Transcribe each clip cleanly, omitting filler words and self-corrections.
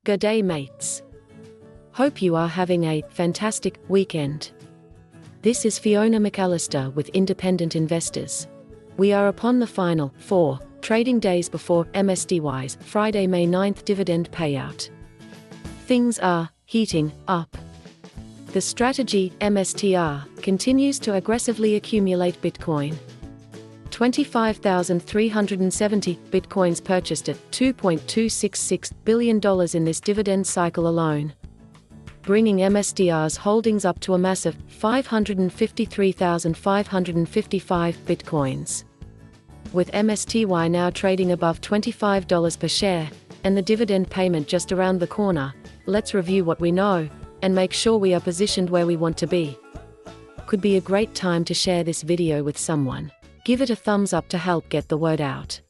Good day, mates. Hope you are having a fantastic weekend. This is Fiona McAllister with Independent Investors. We are upon the final 4 trading days before MSTY's Friday, May 9th dividend payout. Things are heating up. The strategy, MSTR, continues to aggressively accumulate Bitcoin. 25,370 Bitcoins purchased at $2.266 billion in this dividend cycle alone, bringing MSTR's holdings up to a massive 553,555 Bitcoins. With MSTY now trading above $25 per share, and the dividend payment just around the corner, let's review what we know, and make sure we are positioned where we want to be. Could be a great time to share this video with someone. Give it a thumbs up to help get the word out.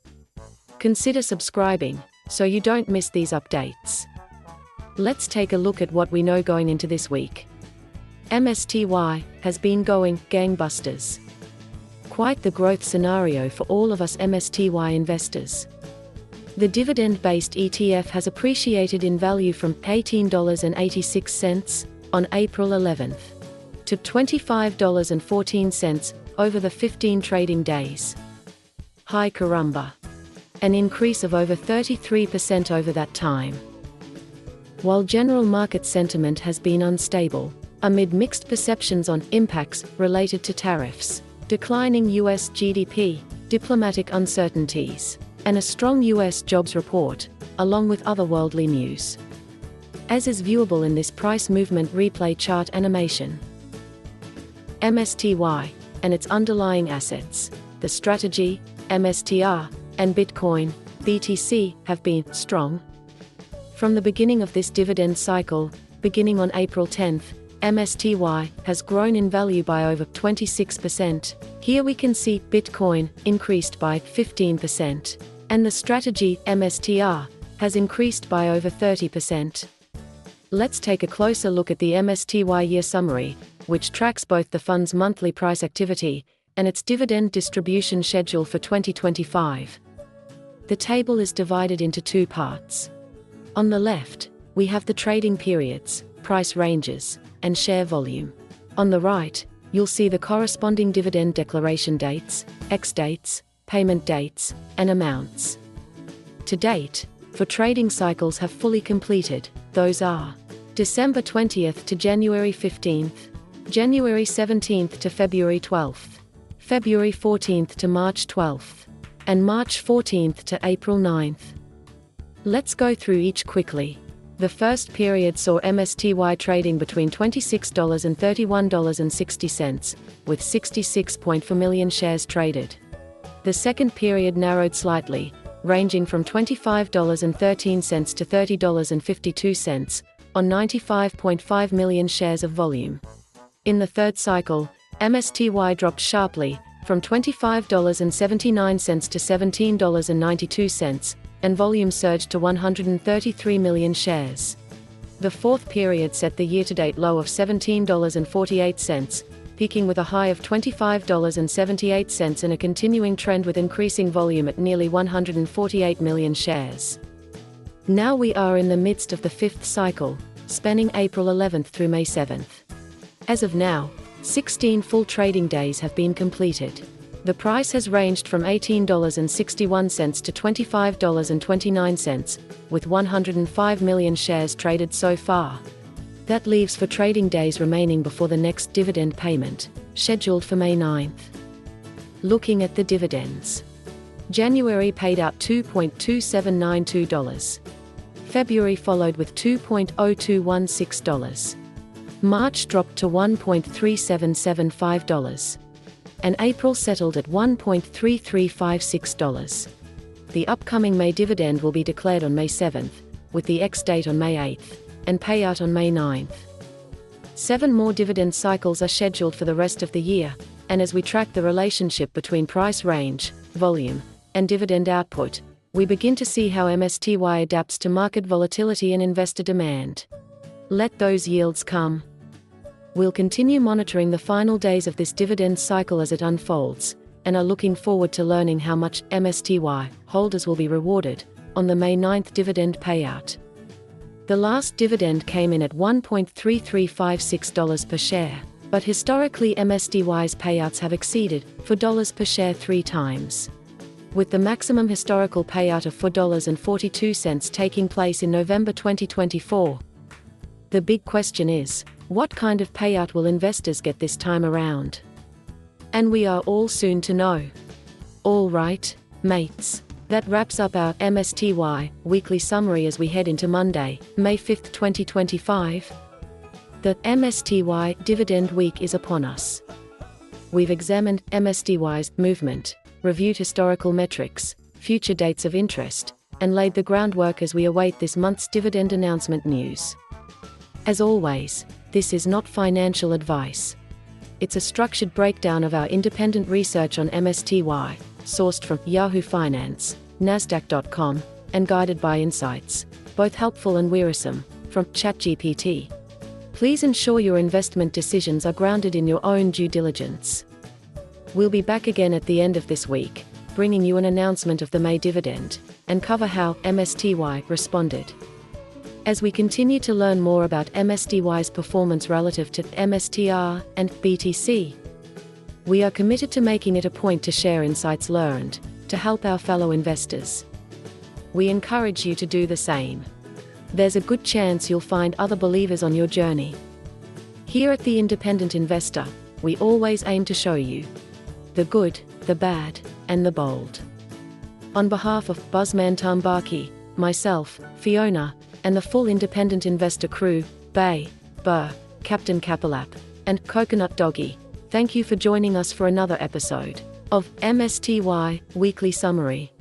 Consider subscribing, so you don't miss these updates. Let's take a look at what we know going into this week. MSTY has been going gangbusters. Quite the growth scenario for all of us MSTY investors. The dividend-based ETF has appreciated in value from $18.86 on April 11th to $25.14 over the 15 trading days. Hi caramba! An increase of over 33% over that time. While general market sentiment has been unstable, amid mixed perceptions on impacts related to tariffs, declining US GDP, diplomatic uncertainties, and a strong US jobs report, along with other worldly news, as is viewable in this price movement replay chart animation. MSTY and its underlying assets, the strategy, MSTR, and Bitcoin, BTC, have been strong. From the beginning of this dividend cycle, beginning on April 10th, MSTY has grown in value by over 26%. Here we can see Bitcoin increased by 15%, and the strategy, MSTR, has increased by over 30%. Let's take a closer look at the MSTY year summary, which tracks both the fund's monthly price activity and its dividend distribution schedule for 2025. The table is divided into 2 parts. On the left, we have the trading periods, price ranges, and share volume. On the right, you'll see the corresponding dividend declaration dates, ex-dates, payment dates, and amounts. To date, 4 trading cycles have fully completed. Those are December 20th to January 15th, January 17th to February 12th, February 14th to March 12th, and March 14th to April 9th. Let's go through each quickly. The first period saw MSTY trading between $26 and $31.60, with 66.4 million shares traded. The second period narrowed slightly, ranging from $25.13 to $30.52, on 95.5 million shares of volume. In the third cycle, MSTY dropped sharply, from $25.79 to $17.92, and volume surged to 133 million shares. The fourth period set the year-to-date low of $17.48, peaking with a high of $25.78 and a continuing trend with increasing volume at nearly 148 million shares. Now we are in the midst of the fifth cycle, spanning April 11th through May 7th. As of now, 16 full trading days have been completed. The price has ranged from $18.61 to $25.29, with 105 million shares traded so far. That leaves 4 trading days remaining before the next dividend payment, scheduled for May 9th. Looking at the dividends. January paid out $2.2792. February followed with $2.0216. March dropped to $1.3775. And April settled at $1.3356. The upcoming May dividend will be declared on May 7th, with the ex-date on May 8th, and payout on May 9th. 7 more dividend cycles are scheduled for the rest of the year, and as we track the relationship between price range, volume, and dividend output, we begin to see how MSTY adapts to market volatility and investor demand. Let those yields come. We'll continue monitoring the final days of this dividend cycle as it unfolds, and are looking forward to learning how much MSTY holders will be rewarded on the May 9th dividend payout. The last dividend came in at $1.3356 per share, but historically MSTY's payouts have exceeded $4 per share 3 times. With the maximum historical payout of $4.42 taking place in November 2024. The big question is, what kind of payout will investors get this time around? And we are all soon to know. All right, mates. That wraps up our MSTY weekly summary as we head into Monday, May 5, 2025. The MSTY dividend week is upon us. We've examined MSTY's movement, reviewed historical metrics, future dates of interest, and laid the groundwork as we await this month's dividend announcement news. As always, this is not financial advice. It's a structured breakdown of our independent research on MSTY, sourced from Yahoo Finance, Nasdaq.com, and guided by insights, both helpful and wearisome, from ChatGPT. Please ensure your investment decisions are grounded in your own due diligence. We'll be back again at the end of this week, bringing you an announcement of the May dividend, and cover how MSTY responded. As we continue to learn more about MSTY's performance relative to MSTR and BTC, we are committed to making it a point to share insights learned, to help our fellow investors. We encourage you to do the same. There's a good chance you'll find other believers on your journey. Here at The Independent Investor, we always aim to show you the good, the bad, and the bold. On behalf of Buzzman Tambaki, myself, Fiona, and the full Independent Investor crew, Bay, Burr, Captain Kapalap, and Coconut Doggy, thank you for joining us for another episode of MSTY Weekly Summary.